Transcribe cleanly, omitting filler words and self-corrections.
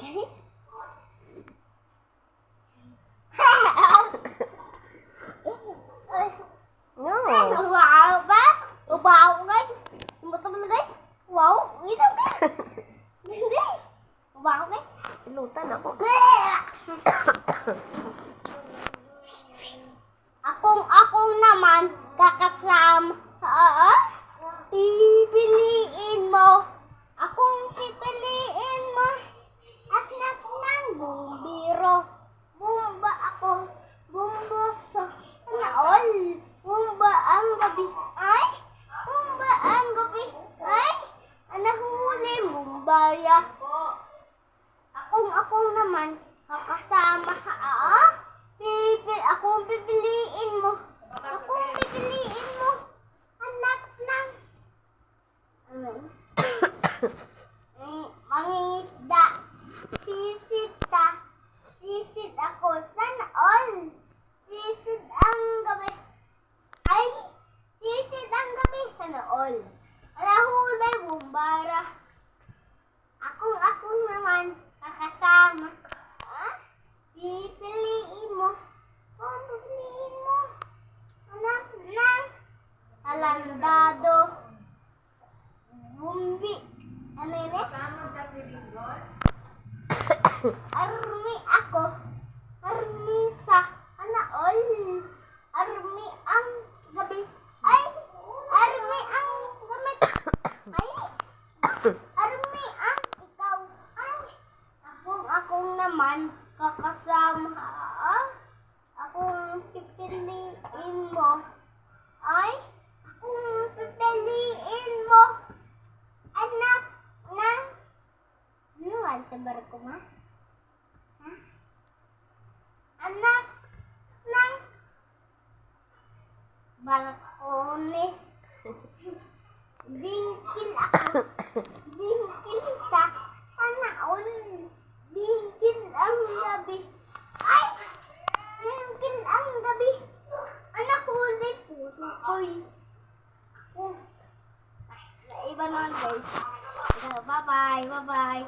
guys. No. Wow ba? Wow guys. Betul betul guys. Wow, gitu kan? Hindi. Wow guys. Ilutan ako. Akong naman kakasama. Pipiliin mo. Akong pipiliin mo. At ng bumbiro. Bumba ako. Bumba sa naol. Bumba ang gabi. Ay. Bumba ang gabi. Ay. Anahuli bumbaya. Akong naman kakasama. Akong pipiliin mo. Akong pipiliin mo. Anak ng mangingisda. Sisid ako. Sana all. Sisid ang gabi. Ay, sisid ang gabi. Sana all. Alahulay bumbara. Akong naman kakasama. Pipiliin mo. Pipiliin mo. Anak ng talandado. Bumbi. Ano yun eh? Army ako. Army sa anaol. Army ang gabi. Ay! Army ang gamit. Ay! Army ang ikaw. Ay! Akong naman kakasama. Akong pipiliin mo. Ay! Akong pipiliin mo. Anak ng nuwan sa barko ma? Ha? Anak ng balkones. Bingkil ako. Bingkil sa anaol. Bingkil ang gabi. Ay! Bingkil ang gabi. Anak huli puso ko'y. Ako. Ay, iba naman guys. Bye-bye. Bye-bye.